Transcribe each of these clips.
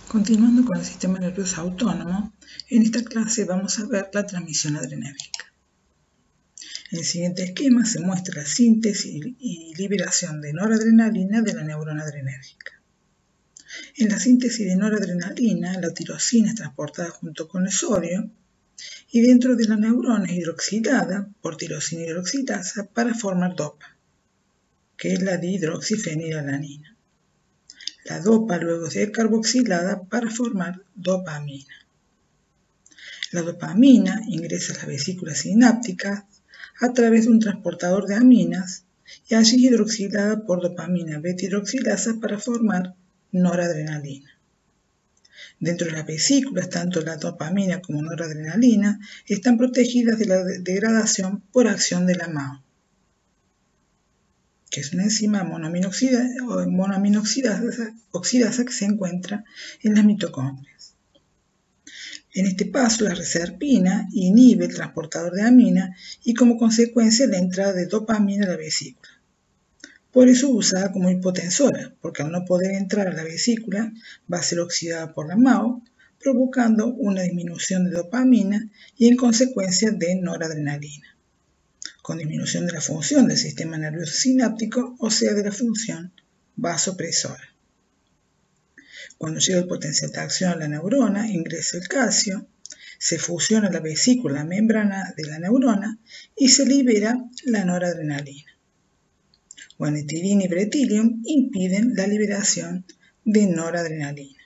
Continuando con el sistema nervioso autónomo, en esta clase vamos a ver la transmisión adrenérgica. En el siguiente esquema se muestra la síntesis y liberación de noradrenalina de la neurona adrenérgica. En la síntesis de noradrenalina, la tirosina es transportada junto con el sodio y dentro de la neurona es hidroxilada por tirosina hidroxilasa para formar dopa, que es la dihidroxifenilalanina. La dopa luego es carboxilada para formar dopamina. La dopamina ingresa a las vesículas sinápticas a través de un transportador de aminas y allí es hidroxilada por dopamina beta-hidroxilasa para formar noradrenalina. Dentro de las vesículas, tanto la dopamina como noradrenalina están protegidas de la degradación por acción de la MAO, que es una enzima monoaminoxidasa que se encuentra en las mitocondrias. En este paso, la reserpina inhibe el transportador de amina y como consecuencia la entrada de dopamina a la vesícula. Por eso es usada como hipotensora, porque al no poder entrar a la vesícula va a ser oxidada por la MAO, provocando una disminución de dopamina y en consecuencia de noradrenalina, con disminución de la función del sistema nervioso sináptico, o sea, de la función vasopresora. Cuando llega el potencial de acción a la neurona, ingresa el calcio, se fusiona la vesícula, la membrana de la neurona y se libera la noradrenalina. Guanidina y pretilium impiden la liberación de noradrenalina.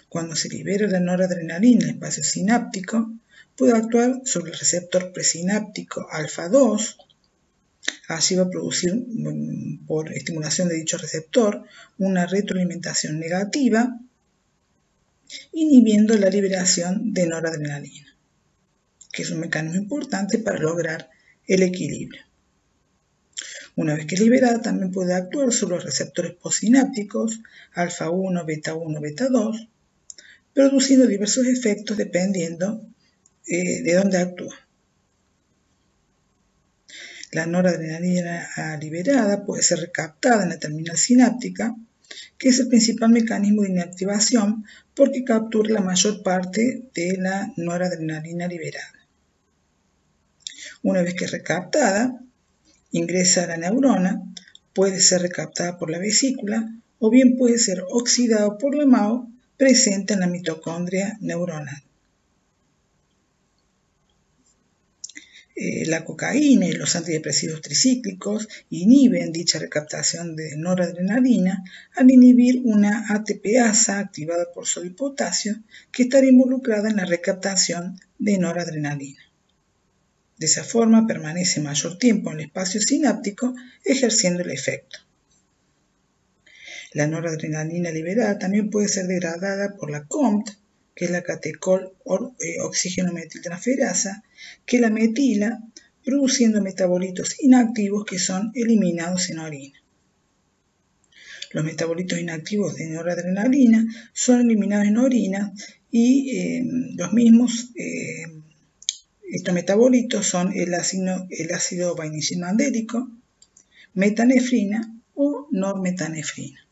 Cuando se libera la noradrenalina en el espacio sináptico, puede actuar sobre el receptor presináptico alfa-2. Allí va a producir, por estimulación de dicho receptor, una retroalimentación negativa, inhibiendo la liberación de noradrenalina, que es un mecanismo importante para lograr el equilibrio. Una vez que es liberada, también puede actuar sobre los receptores postsinápticos, alfa-1, beta-1, beta-2, produciendo diversos efectos dependiendo de dónde actúa. La noradrenalina liberada puede ser recaptada en la terminal sináptica, que es el principal mecanismo de inactivación porque captura la mayor parte de la noradrenalina liberada. Una vez que es recaptada, ingresa a la neurona, puede ser recaptada por la vesícula o bien puede ser oxidado por la MAO presente en la mitocondria neuronal. La cocaína y los antidepresivos tricíclicos inhiben dicha recaptación de noradrenalina al inhibir una ATPasa activada por sodio y potasio que estará involucrada en la recaptación de noradrenalina. De esa forma permanece mayor tiempo en el espacio sináptico ejerciendo el efecto. La noradrenalina liberada también puede ser degradada por la COMT, que es la catecol oxígeno metiltransferasa, que la metila, produciendo metabolitos inactivos que son eliminados en orina. Los metabolitos inactivos de noradrenalina son eliminados en orina y los mismos, estos metabolitos son el ácido vainillamandélico, metanefrina o normetanefrina.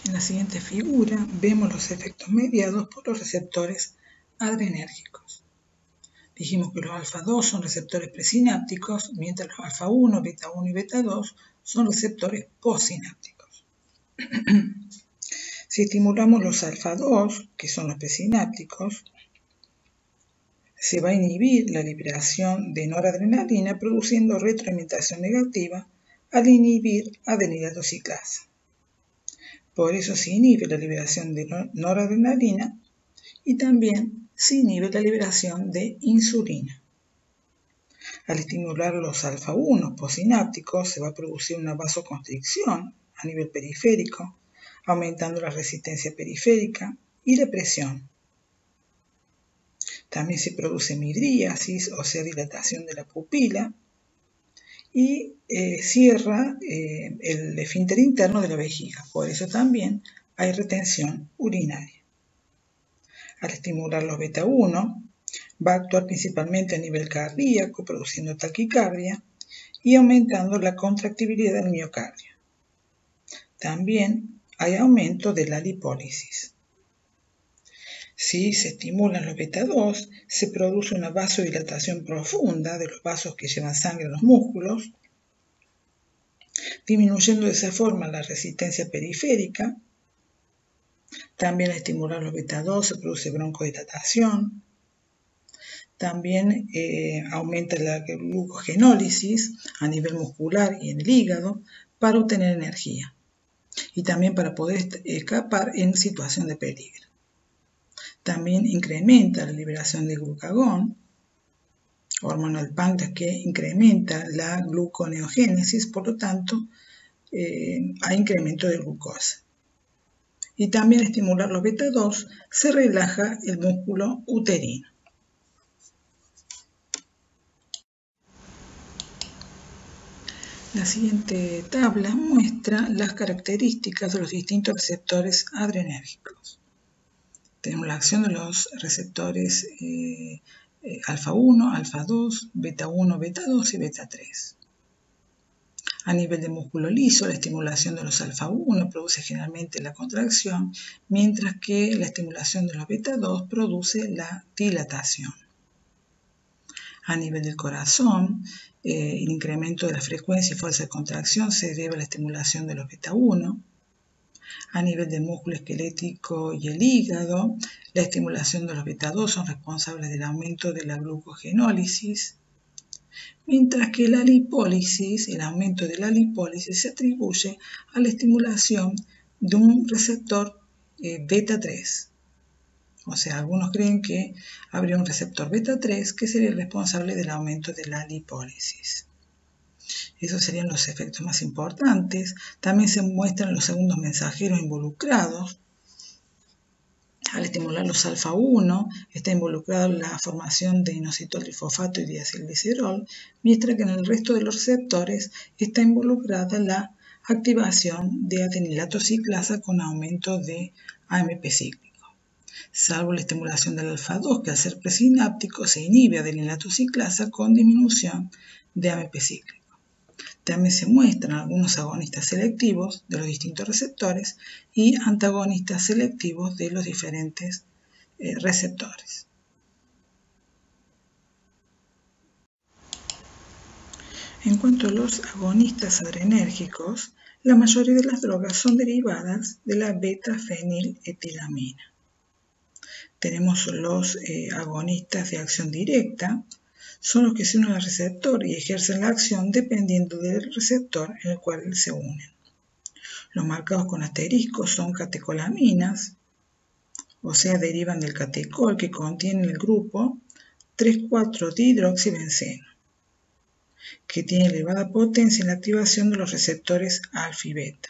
En la siguiente figura vemos los efectos mediados por los receptores adrenérgicos. Dijimos que los alfa-2 son receptores presinápticos, mientras los alfa-1, beta-1 y beta-2 son receptores postsinápticos. Si estimulamos los alfa-2, que son los presinápticos, se va a inhibir la liberación de noradrenalina produciendo retroalimentación negativa al inhibir adenilato ciclasa. Por eso se inhibe la liberación de noradrenalina y también se inhibe la liberación de insulina. Al estimular los alfa-1 postsinápticos se va a producir una vasoconstricción a nivel periférico, aumentando la resistencia periférica y la presión. También se produce midríasis, o sea, dilatación de la pupila, y cierra el esfínter interno de la vejiga. Por eso también hay retención urinaria. Al estimular los beta-1, va a actuar principalmente a nivel cardíaco, produciendo taquicardia y aumentando la contractibilidad del miocardio. también hay aumento de la lipólisis. Si se estimulan los beta 2, se produce una vasodilatación profunda de los vasos que llevan sangre a los músculos, disminuyendo de esa forma la resistencia periférica. También al estimular los beta 2 se produce broncodilatación. También aumenta la glucogenólisis a nivel muscular y en el hígado para obtener energía y también para poder escapar en situación de peligro. También incrementa la liberación de glucagón, hormona del páncreas que incrementa la gluconeogénesis, por lo tanto hay incremento de glucosa. Y también al estimular los beta 2 se relaja el músculo uterino. La siguiente tabla muestra las características de los distintos receptores adrenérgicos. Tenemos la acción de los receptores alfa 1, alfa 2, beta 1, beta 2 y beta 3. A nivel de músculo liso, la estimulación de los alfa 1 produce generalmente la contracción, mientras que la estimulación de los beta 2 produce la dilatación. A nivel del corazón, el incremento de la frecuencia y fuerza de contracción se debe a la estimulación de los beta 1. A nivel del músculo esquelético y el hígado, la estimulación de los beta 2 son responsables del aumento de la glucogenólisis, mientras que la lipólisis, el aumento de la lipólisis se atribuye a la estimulación de un receptor beta 3. O sea, algunos creen que habría un receptor beta 3 que sería el responsable del aumento de la lipólisis. Esos serían los efectos más importantes. También se muestran los segundos mensajeros involucrados. Al estimular los alfa 1, está involucrada la formación de inositol trifosfato y diacilglicerol, mientras que en el resto de los receptores está involucrada la activación de adenilato ciclasa con aumento de AMP cíclico. Salvo la estimulación del alfa 2, que al ser presináptico se inhibe adenilato ciclasa con disminución de AMP cíclico. También se muestran algunos agonistas selectivos de los distintos receptores y antagonistas selectivos de los diferentes receptores. En cuanto a los agonistas adrenérgicos, la mayoría de las drogas son derivadas de la beta-feniletilamina. Tenemos los agonistas de acción directa, son los que se unen al receptor y ejercen la acción dependiendo del receptor en el cual se unen. Los marcados con asterisco son catecolaminas, o sea, derivan del catecol que contiene el grupo 3,4-dihidroxibenceno, que tiene elevada potencia en la activación de los receptores alfa y beta.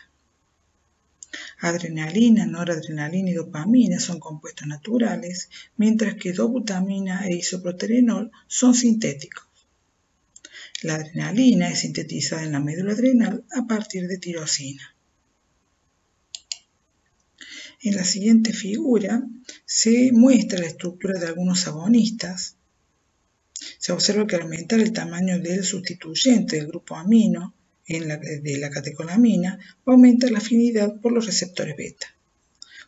Adrenalina, noradrenalina y dopamina son compuestos naturales, mientras que dobutamina e isoproterenol son sintéticos. La adrenalina es sintetizada en la médula adrenal a partir de tirosina. En la siguiente figura se muestra la estructura de algunos agonistas. Se observa que al aumentar el tamaño del sustituyente del grupo amino de la catecolamina, aumenta la afinidad por los receptores beta.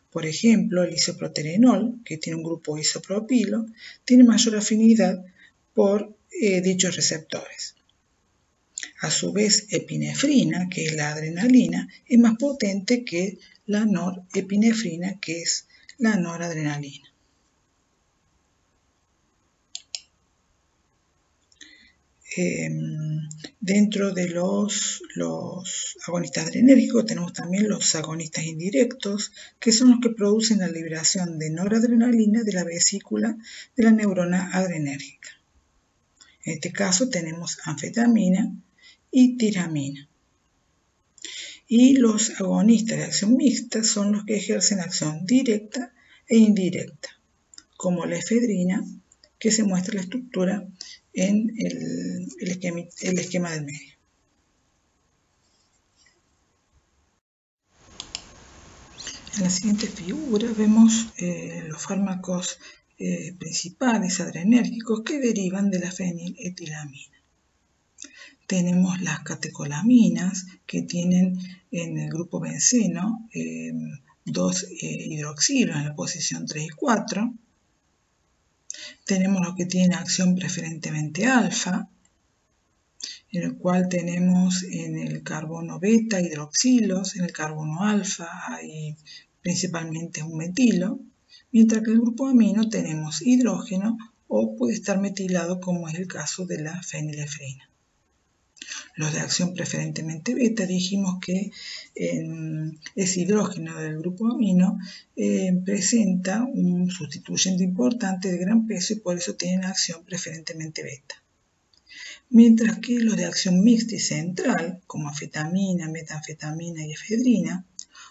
Por ejemplo, el isoproterenol, que tiene un grupo isopropilo, tiene mayor afinidad por dichos receptores. A su vez, epinefrina, que es la adrenalina, es más potente que la norepinefrina, que es la noradrenalina. Dentro de los agonistas adrenérgicos tenemos también los agonistas indirectos, que son los que producen la liberación de noradrenalina de la vesícula de la neurona adrenérgica. En este caso tenemos anfetamina y tiramina. Y los agonistas de acción mixta son los que ejercen acción directa e indirecta, como la efedrina, que se muestra la estructura en el esquema del medio. En la siguiente figura vemos los fármacos principales adrenérgicos que derivan de la feniletilamina. tenemos las catecolaminas que tienen en el grupo benceno 2 hidroxilos en la posición 3 y 4. Tenemos los que tienen acción preferentemente alfa, en el cual tenemos en el carbono beta hidroxilos, en el carbono alfa hay principalmente un metilo, mientras que en el grupo amino tenemos hidrógeno o puede estar metilado, como es el caso de la fenilefrina. Los de acción preferentemente beta dijimos que ese hidrógeno del grupo amino presenta un sustituyente importante de gran peso y por eso tienen acción preferentemente beta. Mientras que los de acción mixta y central, como anfetamina, metanfetamina y efedrina,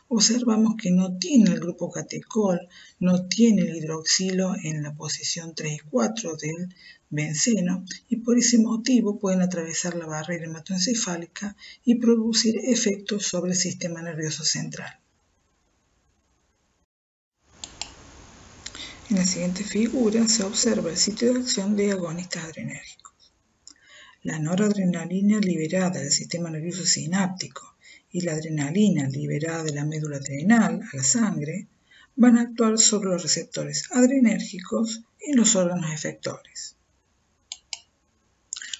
observamos que no tiene el grupo catecol, no tiene el hidroxilo en la posición 3 y 4 del benceno y por ese motivo pueden atravesar la barrera hematoencefálica y producir efectos sobre el sistema nervioso central. En la siguiente figura se observa el sitio de acción de agonistas adrenérgicos. La noradrenalina liberada del sistema nervioso sináptico y la adrenalina liberada de la médula adrenal a la sangre van a actuar sobre los receptores adrenérgicos en los órganos efectores.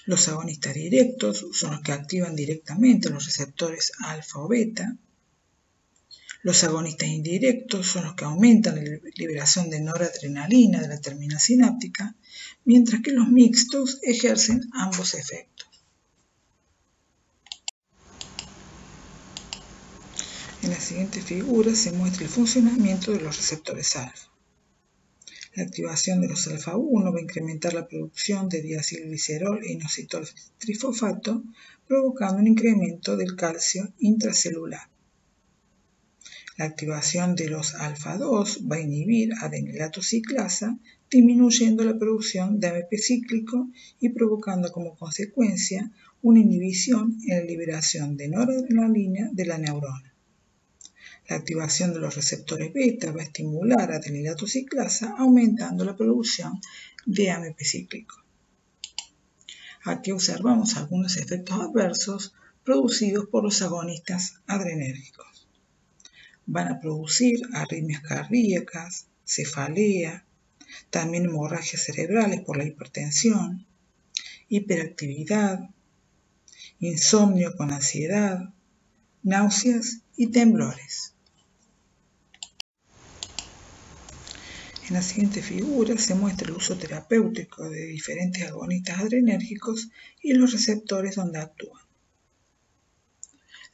Los agonistas directos son los que activan directamente los receptores alfa o beta. Los agonistas indirectos son los que aumentan la liberación de noradrenalina de la terminal sináptica, mientras que los mixtos ejercen ambos efectos. En la siguiente figura se muestra el funcionamiento de los receptores alfa. La activación de los alfa-1 va a incrementar la producción de diacilglicerol e inositol trifosfato, provocando un incremento del calcio intracelular. La activación de los alfa-2 va a inhibir adenilato ciclasa, disminuyendo la producción de AMP cíclico y provocando como consecuencia una inhibición en la liberación de noradrenalina de la neurona. La activación de los receptores beta va a estimular adenilato ciclasa, aumentando la producción de AMP cíclico. Aquí observamos algunos efectos adversos producidos por los agonistas adrenérgicos. Van a producir arritmias cardíacas, cefalea, también hemorragias cerebrales por la hipertensión, hiperactividad, insomnio con ansiedad, náuseas y temblores. En la siguiente figura se muestra el uso terapéutico de diferentes agonistas adrenérgicos y los receptores donde actúan.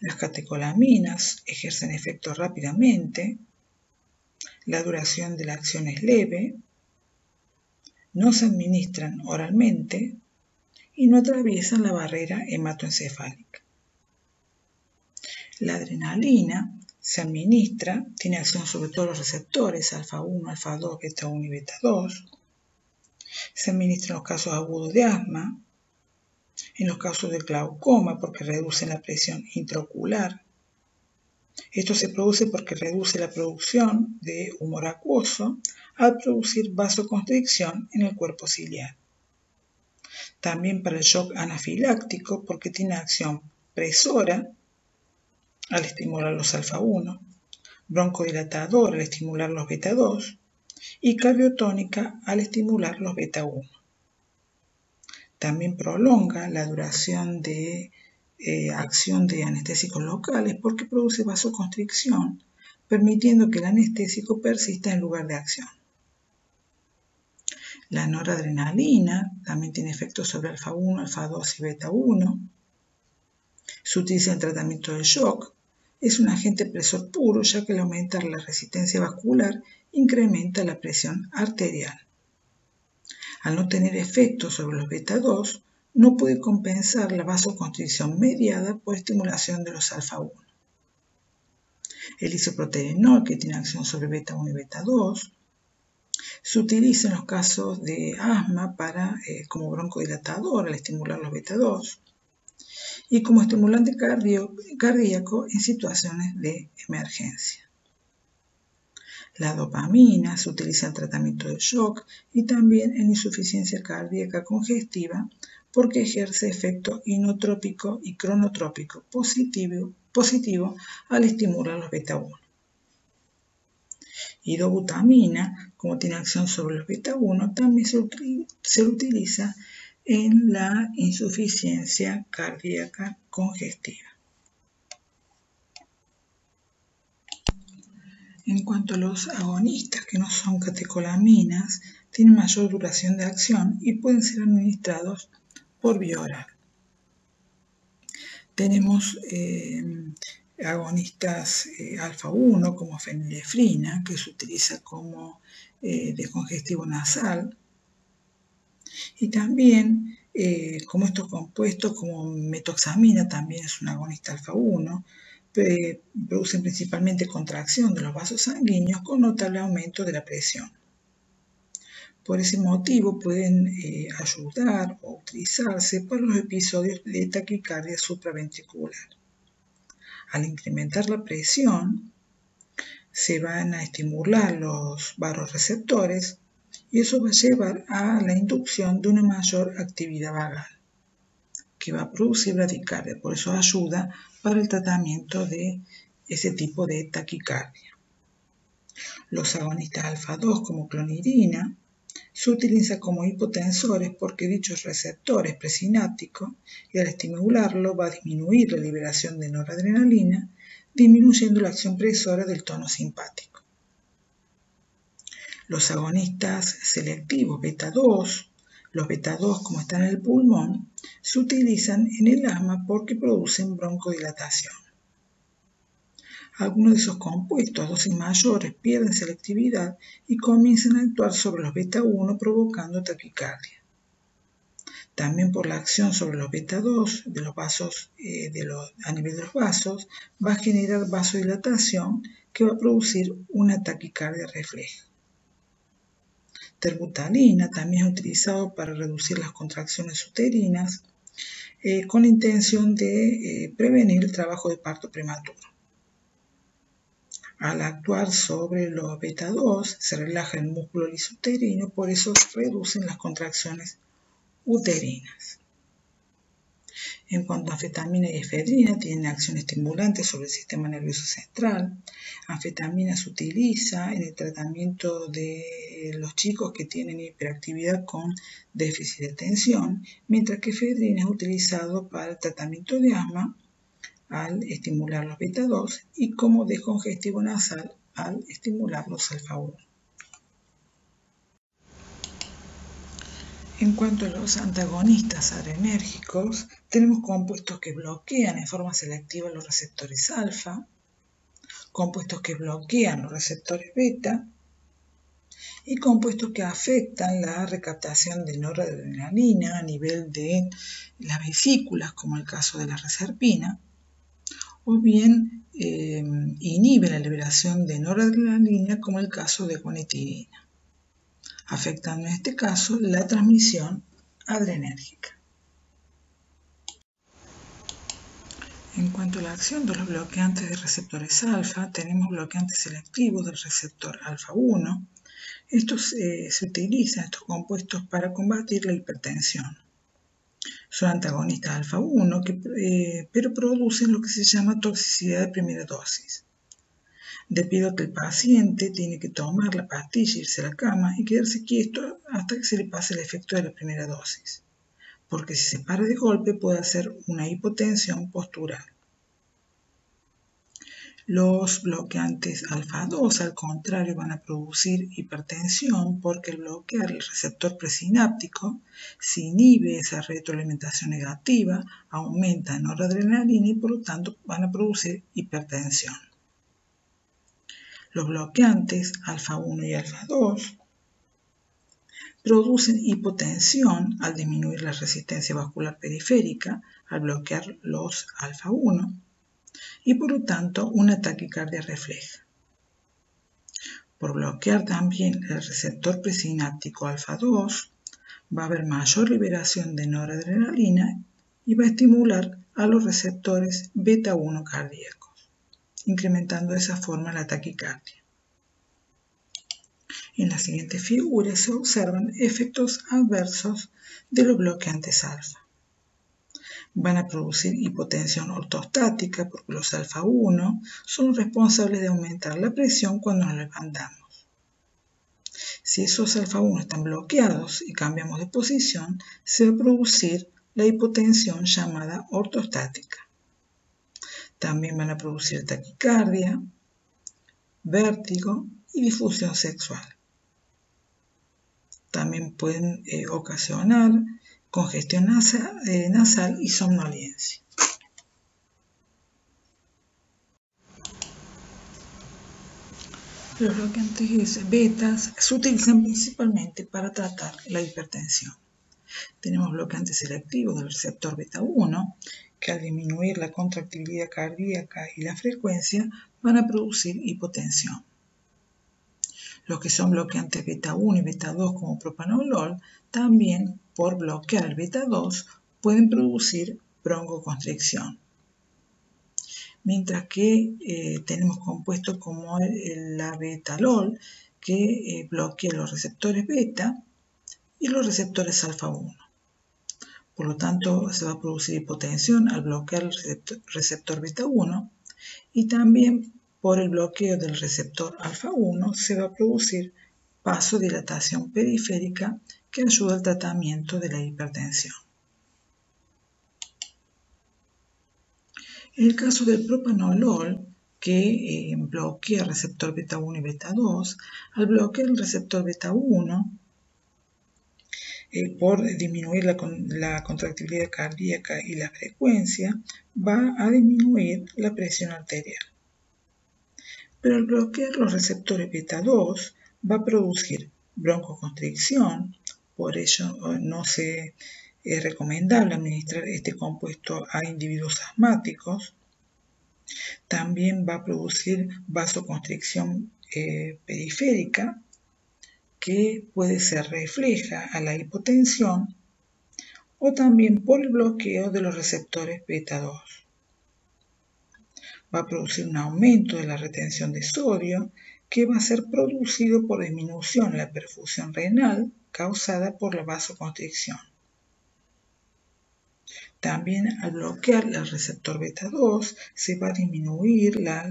Las catecolaminas ejercen efecto rápidamente, la duración de la acción es leve, no se administran oralmente y no atraviesan la barrera hematoencefálica. La adrenalina se administra, tiene acción sobre todos los receptores, alfa-1, alfa-2, beta-1 y beta-2. Se administra en los casos agudos de asma, en los casos de glaucoma porque reduce la presión intraocular. Esto se produce porque reduce la producción de humor acuoso al producir vasoconstricción en el cuerpo ciliar. También para el shock anafiláctico porque tiene acción presora al estimular los alfa-1, broncodilatador al estimular los beta-2 y cardiotónica al estimular los beta-1. También prolonga la duración de acción de anestésicos locales porque produce vasoconstricción, permitiendo que el anestésico persista en lugar de acción. La noradrenalina también tiene efectos sobre alfa-1, alfa-2 y beta-1. Se utiliza en tratamiento del shock. Es un agente presor puro, ya que al aumentar la resistencia vascular incrementa la presión arterial. Al no tener efecto sobre los beta-2, no puede compensar la vasoconstricción mediada por estimulación de los alfa-1. El isoproterenol, que tiene acción sobre beta-1 y beta-2, se utiliza en los casos de asma como broncodilatador al estimular los beta-2 y como estimulante cardíaco en situaciones de emergencia. La dopamina se utiliza en tratamiento del shock y también en insuficiencia cardíaca congestiva porque ejerce efecto inotrópico y cronotrópico positivo al estimular los beta-1. Y dobutamina, como tiene acción sobre los beta-1, también se utiliza en la insuficiencia cardíaca congestiva. En cuanto a los agonistas, que no son catecolaminas, tienen mayor duración de acción y pueden ser administrados por vía oral. Tenemos agonistas alfa-1 como fenilefrina, que se utiliza como descongestivo nasal, y también como estos compuestos como metoxamina, también es un agonista alfa-1, producen principalmente contracción de los vasos sanguíneos con notable aumento de la presión. Por ese motivo pueden ayudar o utilizarse para los episodios de taquicardia supraventricular. Al incrementar la presión, se van a estimular los vasoreceptores y eso va a llevar a la inducción de una mayor actividad vagal, que va a producir bradicardia. Por eso ayuda para el tratamiento de ese tipo de taquicardia. Los agonistas alfa-2 como clonidina se utilizan como hipotensores porque dichos receptores presinápticos, y al estimularlo va a disminuir la liberación de noradrenalina, disminuyendo la acción presora del tono simpático. Los agonistas selectivos beta-2, los beta-2 como están en el pulmón, se utilizan en el asma porque producen broncodilatación. Algunos de esos compuestos a dosis mayores pierden selectividad y comienzan a actuar sobre los beta-1 provocando taquicardia. También por la acción sobre los beta-2 de los vasos, a nivel de los vasos, va a generar vasodilatación que va a producir una taquicardia refleja. Terbutalina también es utilizado para reducir las contracciones uterinas con la intención de prevenir el trabajo de parto prematuro. Al actuar sobre los beta-2 se relaja el músculo lisouterino, por eso reducen las contracciones uterinas. En cuanto a anfetamina y efedrina, tienen acción estimulante sobre el sistema nervioso central. Anfetamina se utiliza en el tratamiento de los chicos que tienen hiperactividad con déficit de atención, mientras que efedrina es utilizado para el tratamiento de asma al estimular los beta-2 y como descongestivo nasal al estimular los alfa-1. En cuanto a los antagonistas adrenérgicos, tenemos compuestos que bloquean en forma selectiva los receptores alfa, compuestos que bloquean los receptores beta y compuestos que afectan la recaptación de noradrenalina a nivel de las vesículas, como el caso de la reserpina, o bien inhibe la liberación de noradrenalina, como el caso de guanidina, afectando en este caso la transmisión adrenérgica. En cuanto a la acción de los bloqueantes de receptores alfa, tenemos bloqueantes selectivos del receptor alfa-1. Estos se utilizan, estos compuestos, para combatir la hipertensión. Son antagonistas alfa-1, pero producen lo que se llama toxicidad de primera dosis. Debido a que el paciente tiene que tomar la pastilla, irse a la cama y quedarse quieto hasta que se le pase el efecto de la primera dosis, porque si se para de golpe puede hacer una hipotensión postural. Los bloqueantes alfa-2, al contrario, van a producir hipertensión porque al bloquear el receptor presináptico se inhibe esa retroalimentación negativa, aumenta noradrenalina y por lo tanto van a producir hipertensión. Los bloqueantes alfa-1 y alfa-2 producen hipotensión al disminuir la resistencia vascular periférica, al bloquear los alfa-1, y por lo tanto una taquicardia refleja. Por bloquear también el receptor presináptico alfa-2, va a haber mayor liberación de noradrenalina y va a estimular a los receptores beta-1 cardíacos, incrementando de esa forma la taquicardia. En la siguiente figura se observan efectos adversos de los bloqueantes alfa. van a producir hipotensión ortostática porque los alfa-1 son responsables de aumentar la presión cuando nos levantamos. Si esos alfa-1 están bloqueados y cambiamos de posición, se va a producir la hipotensión llamada ortostática. También van a producir taquicardia, vértigo y difusión sexual. También pueden ocasionar congestión nasal y somnolencia. Los bloqueantes betas se utilizan principalmente para tratar la hipertensión. Tenemos bloqueantes selectivos del receptor beta 1, que al disminuir la contractilidad cardíaca y la frecuencia van a producir hipotensión. Los que son bloqueantes beta 1 y beta 2 como propanolol, también por bloquear el beta 2 pueden producir broncoconstricción. Mientras que tenemos compuestos como la betalol, que bloquea los receptores beta y los receptores alfa-1. Por lo tanto, se va a producir hipotensión al bloquear el receptor beta 1 y también por el bloqueo del receptor alfa-1 se va a producir vasodilatación periférica que ayuda al tratamiento de la hipertensión. En el caso del propanolol, que bloquea el receptor beta 1 y beta 2, al bloquear el receptor beta 1, por disminuir la contractilidad cardíaca y la frecuencia, va a disminuir la presión arterial. Pero al bloquear los receptores beta 2 va a producir broncoconstricción, por ello no es recomendable administrar este compuesto a individuos asmáticos. También va a producir vasoconstricción periférica, que puede ser refleja a la hipotensión o también por el bloqueo de los receptores beta 2. Va a producir un aumento de la retención de sodio que va a ser producido por disminución de la perfusión renal causada por la vasoconstricción. También al bloquear el receptor beta 2 se va a disminuir la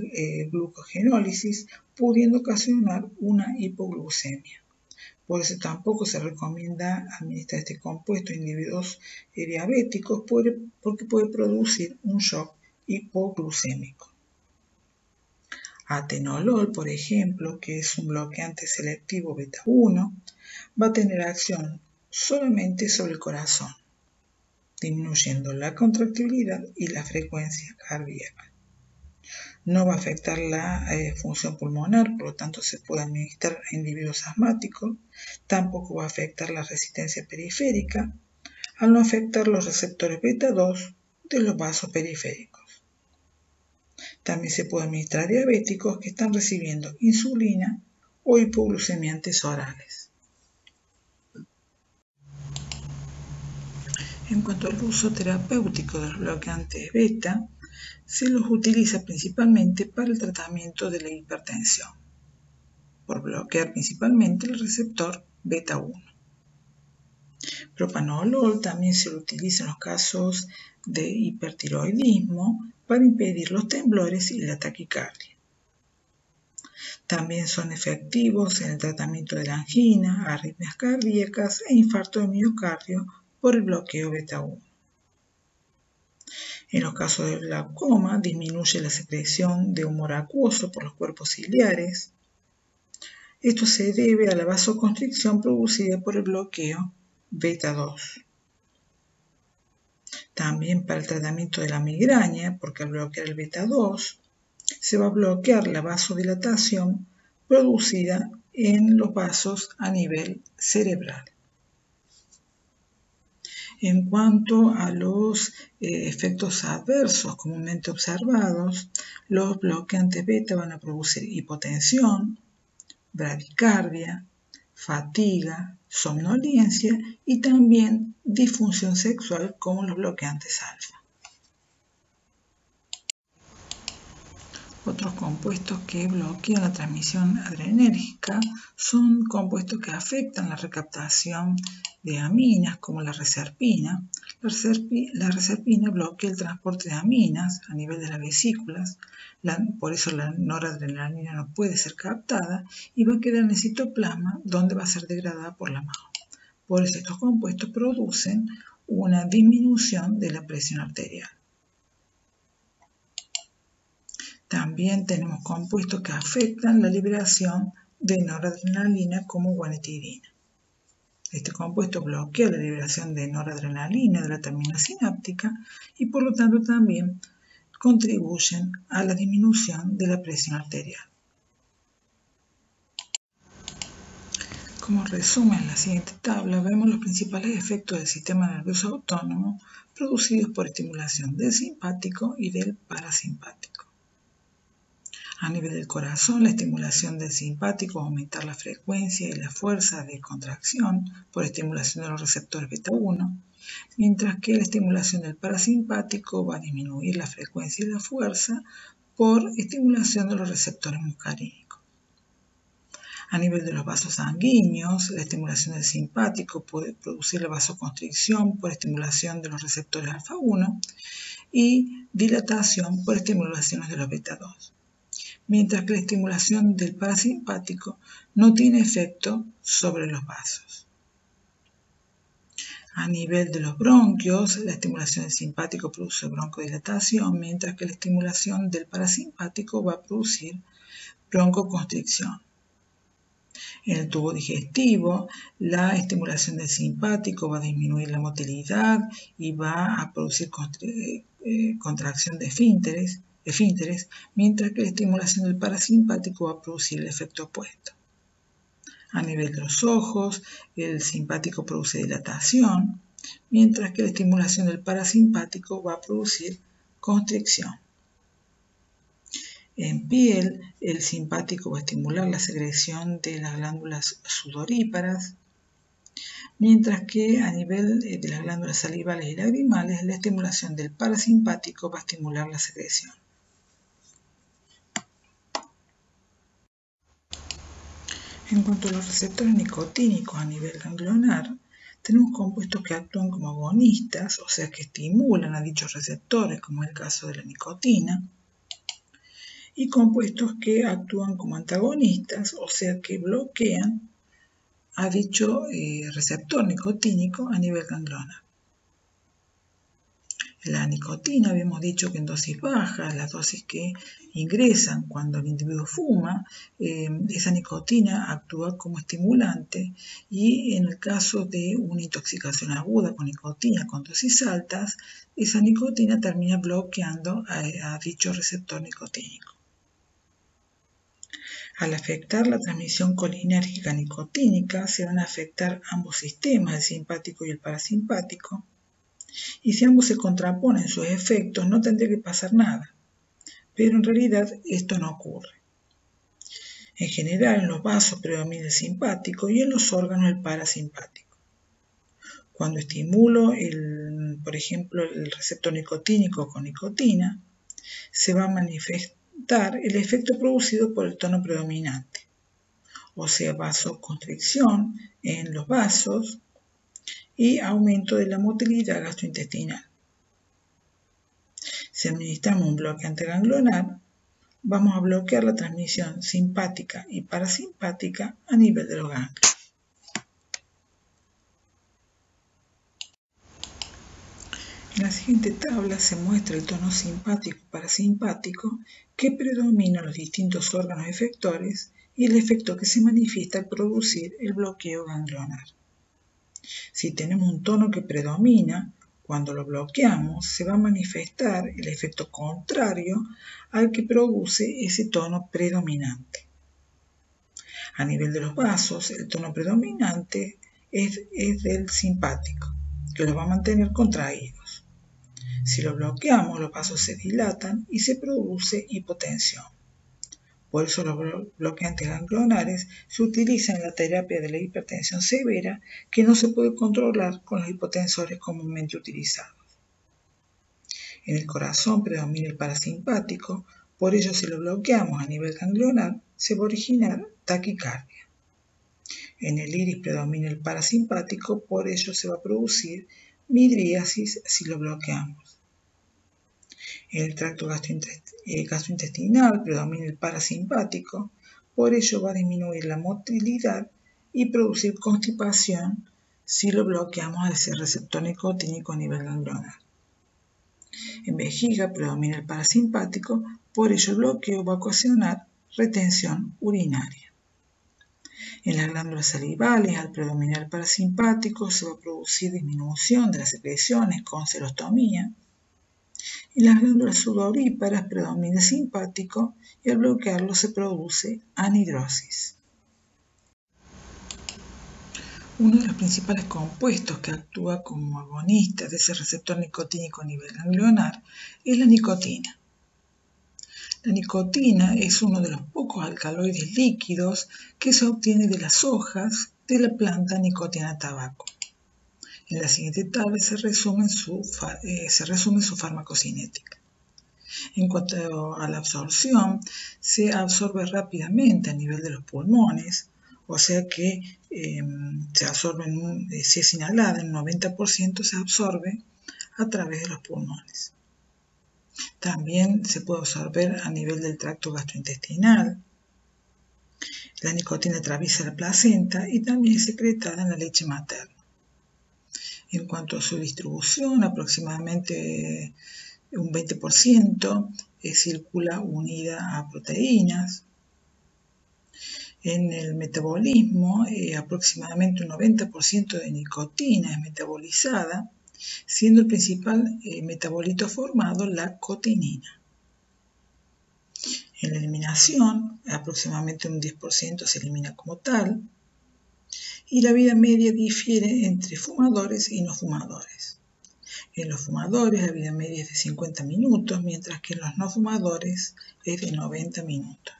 glucogenólisis, pudiendo ocasionar una hipoglucemia. Por eso tampoco se recomienda administrar este compuesto a individuos diabéticos porque puede producir un shock hipoglucémico. Atenolol, por ejemplo, que es un bloqueante selectivo beta 1, va a tener acción solamente sobre el corazón, disminuyendo la contractilidad y la frecuencia cardíaca. No va a afectar la función pulmonar, por lo tanto se puede administrar a individuos asmáticos. Tampoco va a afectar la resistencia periférica, al no afectar los receptores beta 2 de los vasos periféricos. También se puede administrar a diabéticos que están recibiendo insulina o hipoglucemiantes orales. En cuanto al uso terapéutico de los bloqueantes beta, se los utiliza principalmente para el tratamiento de la hipertensión, por bloquear principalmente el receptor beta 1. Propanolol también se lo utiliza en los casos de hipertiroidismo para impedir los temblores y la taquicardia. También son efectivos en el tratamiento de la angina, arritmias cardíacas e infarto de miocardio por el bloqueo beta 1. En los casos de glaucoma, disminuye la secreción de humor acuoso por los cuerpos ciliares. Esto se debe a la vasoconstricción producida por el bloqueo beta 2. También para el tratamiento de la migraña, porque al bloquear el beta 2, se va a bloquear la vasodilatación producida en los vasos a nivel cerebral. En cuanto a los efectos adversos comúnmente observados, los bloqueantes beta van a producir hipotensión, bradicardia, fatiga, somnolencia y también disfunción sexual como los bloqueantes alfa. Otros compuestos que bloquean la transmisión adrenérgica son compuestos que afectan la recaptación de aminas como la reserpina. La reserpina bloquea el transporte de aminas a nivel de las vesículas, por eso la noradrenalina no puede ser captada y va a quedar en el citoplasma donde va a ser degradada por la MAO. Por eso estos compuestos producen una disminución de la presión arterial. También tenemos compuestos que afectan la liberación de noradrenalina como guanetidina. Este compuesto bloquea la liberación de noradrenalina de la terminal sináptica y por lo tanto también contribuyen a la disminución de la presión arterial. Como resumen en la siguiente tabla, vemos los principales efectos del sistema nervioso autónomo producidos por estimulación del simpático y del parasimpático. A nivel del corazón, la estimulación del simpático va a aumentar la frecuencia y la fuerza de contracción por estimulación de los receptores beta 1, mientras que la estimulación del parasimpático va a disminuir la frecuencia y la fuerza por estimulación de los receptores muscarínicos. A nivel de los vasos sanguíneos, la estimulación del simpático puede producir la vasoconstricción por estimulación de los receptores alfa 1 y dilatación por estimulaciones de los beta 2. Mientras que la estimulación del parasimpático no tiene efecto sobre los vasos. A nivel de los bronquios, la estimulación del simpático produce broncodilatación, mientras que la estimulación del parasimpático va a producir broncoconstricción. En el tubo digestivo, la estimulación del simpático va a disminuir la motilidad y va a producir contracción de esfínteres, mientras que la estimulación del parasimpático va a producir el efecto opuesto. A nivel de los ojos, el simpático produce dilatación, mientras que la estimulación del parasimpático va a producir constricción. En piel, el simpático va a estimular la secreción de las glándulas sudoríparas, mientras que a nivel de las glándulas salivales y lagrimales, la estimulación del parasimpático va a estimular la secreción. En cuanto a los receptores nicotínicos a nivel ganglionar, tenemos compuestos que actúan como agonistas, o sea que estimulan a dichos receptores, como es el caso de la nicotina, y compuestos que actúan como antagonistas, o sea que bloquean a dicho receptor nicotínico a nivel ganglionar. La nicotina, habíamos dicho que en dosis bajas, las dosis que ingresan cuando el individuo fuma, esa nicotina actúa como estimulante y en el caso de una intoxicación aguda con nicotina con dosis altas, esa nicotina termina bloqueando a dicho receptor nicotínico. Al afectar la transmisión colinérgica nicotínica, se van a afectar ambos sistemas, el simpático y el parasimpático, y si ambos se contraponen sus efectos no tendría que pasar nada, pero en realidad esto no ocurre. En general en los vasos predomina el simpático y en los órganos el parasimpático. Cuando estimulo, por ejemplo, el receptor nicotínico con nicotina, se va a manifestar el efecto producido por el tono predominante, o sea, vasoconstricción en los vasos y aumento de la motilidad gastrointestinal. Si administramos un bloqueante ganglionar, vamos a bloquear la transmisión simpática y parasimpática a nivel de los ganglios. En la siguiente tabla se muestra el tono simpático y parasimpático que predomina en los distintos órganos efectores y el efecto que se manifiesta al producir el bloqueo ganglionar. Si tenemos un tono que predomina, cuando lo bloqueamos se va a manifestar el efecto contrario al que produce ese tono predominante. A nivel de los vasos, el tono predominante es del simpático, que los va a mantener contraídos. Si lo bloqueamos, los vasos se dilatan y se produce hipotensión. Por eso los bloqueantes ganglionares se utilizan en la terapia de la hipertensión severa que no se puede controlar con los hipotensores comúnmente utilizados. En el corazón predomina el parasimpático, por ello si lo bloqueamos a nivel ganglionar se va a originar taquicardia. En el iris predomina el parasimpático, por ello se va a producir midriasis si lo bloqueamos. En el tracto gastrointestinal predomina el parasimpático, por ello va a disminuir la motilidad y producir constipación si lo bloqueamos a ese receptor nicotínico a nivel ganglionar. En vejiga predomina el parasimpático, por ello el bloqueo va a ocasionar retención urinaria. En las glándulas salivales, al predominar el parasimpático, se va a producir disminución de las secreciones con celostomía. En las glándulas sudoríparas predomina el simpático y al bloquearlo se produce anhidrosis. Uno de los principales compuestos que actúa como agonista de ese receptor nicotínico a nivel ganglionar es la nicotina. La nicotina es uno de los pocos alcaloides líquidos que se obtiene de las hojas de la planta Nicotiana tabaco. En la siguiente tabla se resume su farmacocinética. En cuanto a la absorción, se absorbe rápidamente a nivel de los pulmones, o sea que se absorbe, si es inhalada, el 90% se absorbe a través de los pulmones. También se puede absorber a nivel del tracto gastrointestinal. La nicotina atraviesa la placenta y también es secretada en la leche materna. En cuanto a su distribución, aproximadamente un 20% circula unida a proteínas. En el metabolismo, aproximadamente un 90% de nicotina es metabolizada, siendo el principal metabolito formado la cotinina. En la eliminación, aproximadamente un 10% se elimina como tal, y la vida media difiere entre fumadores y no fumadores. En los fumadores la vida media es de 50 minutos, mientras que en los no fumadores es de 90 minutos.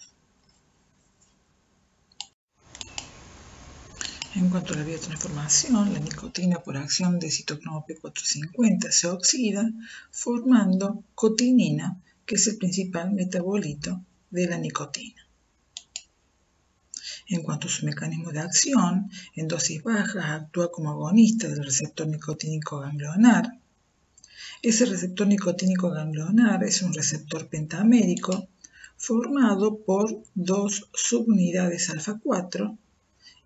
En cuanto a la biotransformación, la nicotina por acción de citocromo P450 se oxida formando cotinina, que es el principal metabolito de la nicotina. En cuanto a su mecanismo de acción, en dosis bajas actúa como agonista del receptor nicotínico ganglionar. Ese receptor nicotínico ganglionar es un receptor pentamérico formado por 2 subunidades alfa 4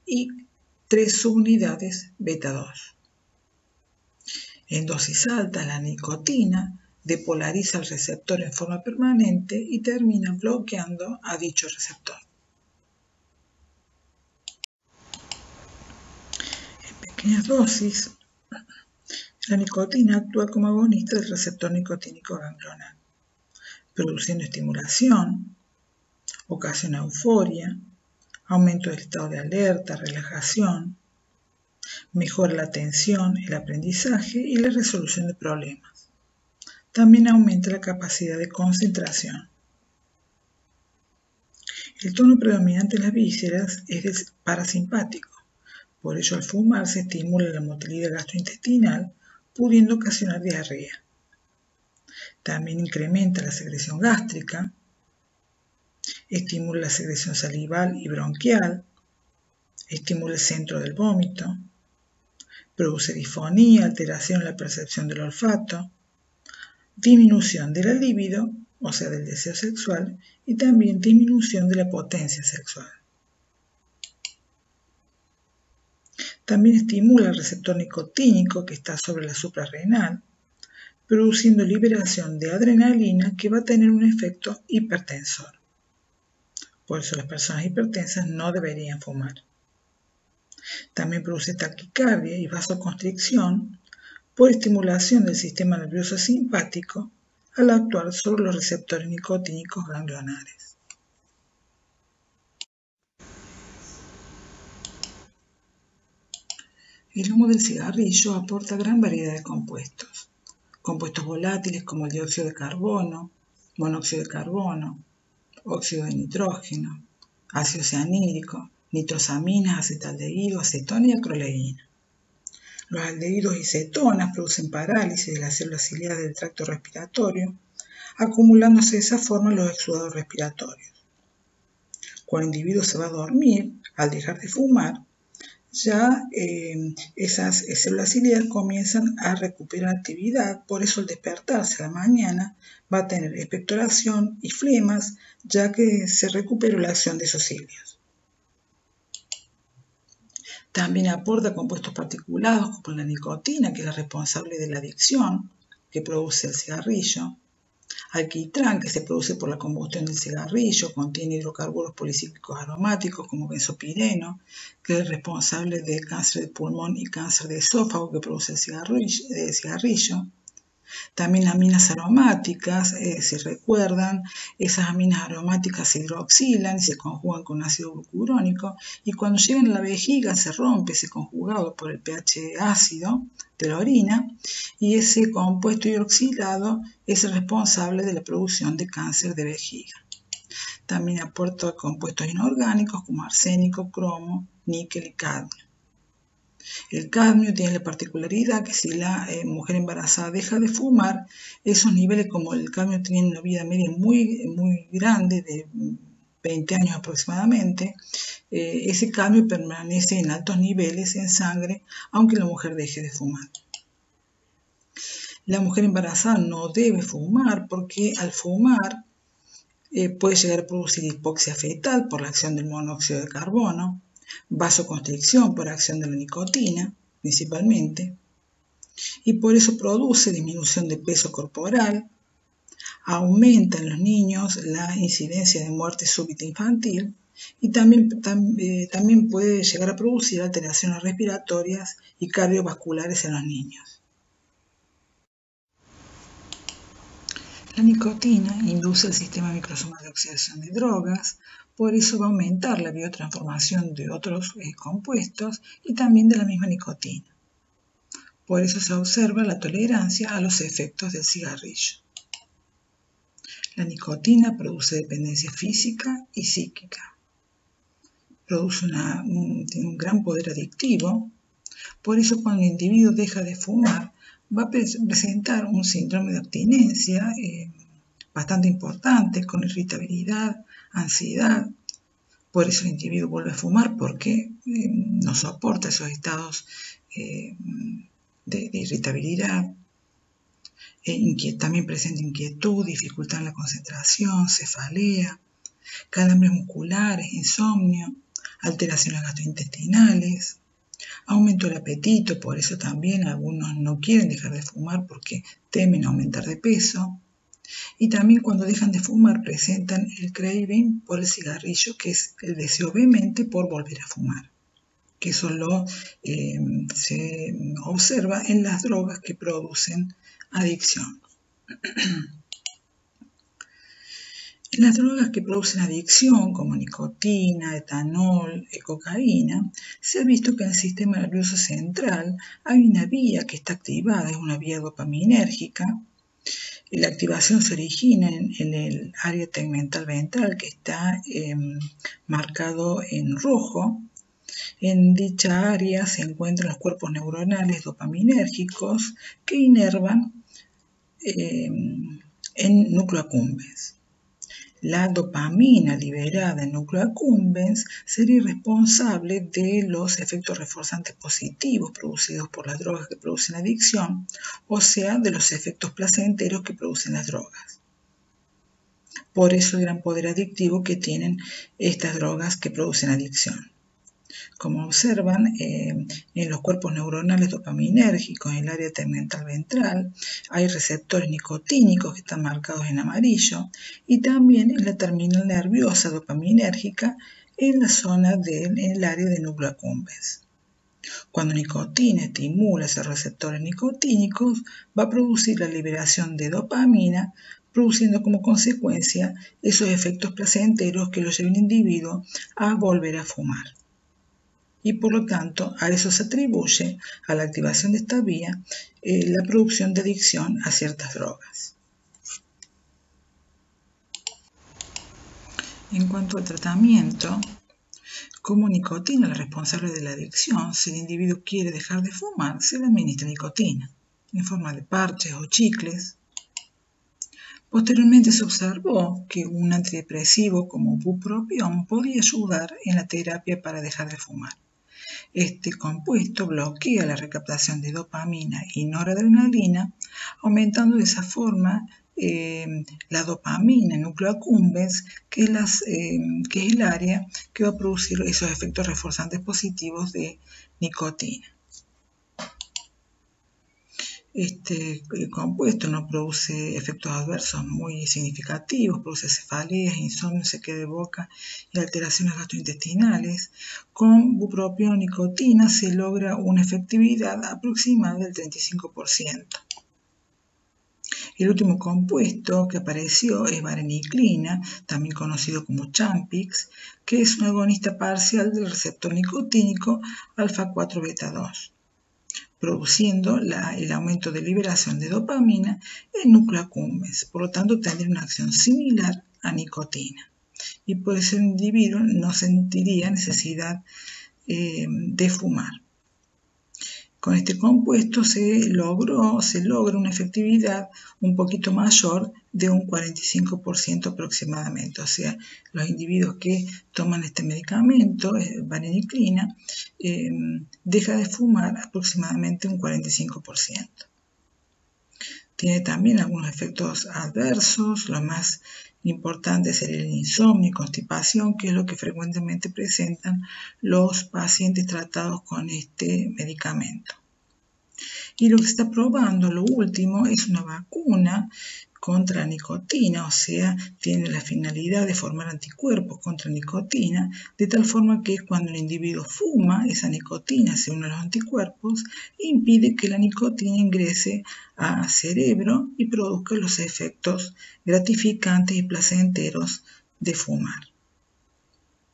y 3 subunidades beta 2. En dosis altas, la nicotina depolariza el receptor en forma permanente y termina bloqueando a dicho receptor. En pequeñas dosis, la nicotina actúa como agonista del receptor nicotínico ganglionar, produciendo estimulación, ocasiona euforia, aumento del estado de alerta, relajación, mejora la atención, el aprendizaje y la resolución de problemas. También aumenta la capacidad de concentración. El tono predominante en las vísceras es el parasimpático, por ello al fumar se estimula la motilidad gastrointestinal, pudiendo ocasionar diarrea. También incrementa la secreción gástrica, estimula la secreción salival y bronquial, estimula el centro del vómito, produce disfonía, alteración en la percepción del olfato, disminución de la libido, o sea del deseo sexual, y también disminución de la potencia sexual. También estimula el receptor nicotínico que está sobre la suprarrenal, produciendo liberación de adrenalina que va a tener un efecto hipertensor. Por eso las personas hipertensas no deberían fumar. También produce taquicardia y vasoconstricción por estimulación del sistema nervioso simpático al actuar sobre los receptores nicotínicos ganglionares. El humo del cigarrillo aporta gran variedad de compuestos. Compuestos volátiles como el dióxido de carbono, monóxido de carbono, óxido de nitrógeno, ácido cianhídrico, nitrosaminas, acetaldehído, acetona y acroleína. Los aldehídos y cetonas producen parálisis de las células ciliadas del tracto respiratorio, acumulándose de esa forma los exudados respiratorios. Cuando el individuo se va a dormir, al dejar de fumar, ya esas células ciliares comienzan a recuperar actividad, por eso al despertarse a la mañana va a tener expectoración y flemas, ya que se recuperó la acción de esos cilios. También aporta compuestos particulados como la nicotina, que es la responsable de la adicción que produce el cigarrillo. Alquitrán, que se produce por la combustión del cigarrillo, contiene hidrocarburos policíclicos aromáticos como benzopireno, que es responsable del cáncer de pulmón y cáncer de esófago que produce el cigarrillo. También aminas aromáticas, si recuerdan, esas aminas aromáticas se hidroxilan y se conjugan con ácido glucurónico, y cuando llegan a la vejiga se rompe ese conjugado por el pH ácido de la orina, y ese compuesto hidroxilado es el responsable de la producción de cáncer de vejiga. También aporta compuestos inorgánicos como arsénico, cromo, níquel y cadmio. El cadmio tiene la particularidad que si la mujer embarazada deja de fumar, esos niveles, como el cadmio tiene una vida media muy grande, de 20 años aproximadamente, ese cadmio permanece en altos niveles en sangre, aunque la mujer deje de fumar. La mujer embarazada no debe fumar porque al fumar puede llegar a producir hipoxia fetal por la acción del monóxido de carbono, vasoconstricción por acción de la nicotina, principalmente, y por eso produce disminución de peso corporal, aumenta en los niños la incidencia de muerte súbita infantil y también puede llegar a producir alteraciones respiratorias y cardiovasculares en los niños. La nicotina induce el sistema microsomal de oxidación de drogas, por eso va a aumentar la biotransformación de otros compuestos y también de la misma nicotina. Por eso se observa la tolerancia a los efectos del cigarrillo. La nicotina produce dependencia física y psíquica. Tiene un gran poder adictivo, por eso cuando el individuo deja de fumar va a presentar un síndrome de abstinencia bastante importante, con irritabilidad, ansiedad. Por eso el individuo vuelve a fumar, porque no soporta esos estados de irritabilidad. También presenta inquietud, dificultad en la concentración, cefalea, calambres musculares, insomnio, alteraciones gastrointestinales, aumento del apetito, por eso también algunos no quieren dejar de fumar porque temen aumentar de peso. Y también cuando dejan de fumar presentan el craving por el cigarrillo, que es el deseo vehemente por volver a fumar, que eso se observa en las drogas que producen adicción. En las drogas que producen adicción, como nicotina, etanol, cocaína, se ha visto que en el sistema nervioso central hay una vía que está activada, es una vía dopaminérgica. La activación se origina en el área tegmental ventral, que está marcado en rojo. En dicha área se encuentran los cuerpos neuronales dopaminérgicos que inervan en núcleo accumbens. La dopamina liberada en núcleo accumbens sería responsable de los efectos reforzantes positivos producidos por las drogas que producen adicción, o sea, de los efectos placenteros que producen las drogas. Por eso el gran poder adictivo que tienen estas drogas que producen adicción. Como observan, en los cuerpos neuronales dopaminérgicos, en el área tegmental ventral, hay receptores nicotínicos que están marcados en amarillo, y también en la terminal nerviosa dopaminérgica en la zona en el área de núcleo accumbens. Cuando nicotina estimula esos receptores nicotínicos, va a producir la liberación de dopamina, produciendo como consecuencia esos efectos placenteros que lo llevan al individuo a volver a fumar. Y por lo tanto a eso se atribuye, a la activación de esta vía, la producción de adicción a ciertas drogas. En cuanto al tratamiento, como nicotina es la responsable de la adicción, si el individuo quiere dejar de fumar, se le administra nicotina en forma de parches o chicles. Posteriormente se observó que un antidepresivo como bupropión podía ayudar en la terapia para dejar de fumar. Este compuesto bloquea la recaptación de dopamina y noradrenalina, aumentando de esa forma la dopamina núcleo accumbens, que es el área que va a producir esos efectos reforzantes positivos de nicotina. Este compuesto no produce efectos adversos muy significativos, produce cefaleas, insomnio, sequedad de boca y alteraciones gastrointestinales. Con bupropión nicotina se logra una efectividad aproximada del 35%. El último compuesto que apareció es vareniclina, también conocido como Champix, que es un agonista parcial del receptor nicotínico alfa-4 beta-2. Produciendo el aumento de liberación de dopamina en núcleo accumbens. Por lo tanto, tendría una acción similar a nicotina. Y por eso el individuo no sentiría necesidad de fumar. Con este compuesto se logra una efectividad un poquito mayor de un 45% aproximadamente. O sea, los individuos que toman este medicamento, vareniclina, deja de fumar aproximadamente un 45%. Tiene también algunos efectos adversos, lo más importante sería el insomnio y constipación, que es lo que frecuentemente presentan los pacientes tratados con este medicamento. Y lo que se está probando, lo último, es una vacuna contra nicotina, o sea, tiene la finalidad de formar anticuerpos contra nicotina, de tal forma que cuando el individuo fuma, esa nicotina se une a los anticuerpos e impide que la nicotina ingrese al cerebro y produzca los efectos gratificantes y placenteros de fumar.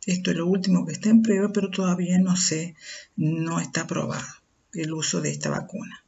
Esto es lo último que está en prueba, pero todavía no está aprobado el uso de esta vacuna.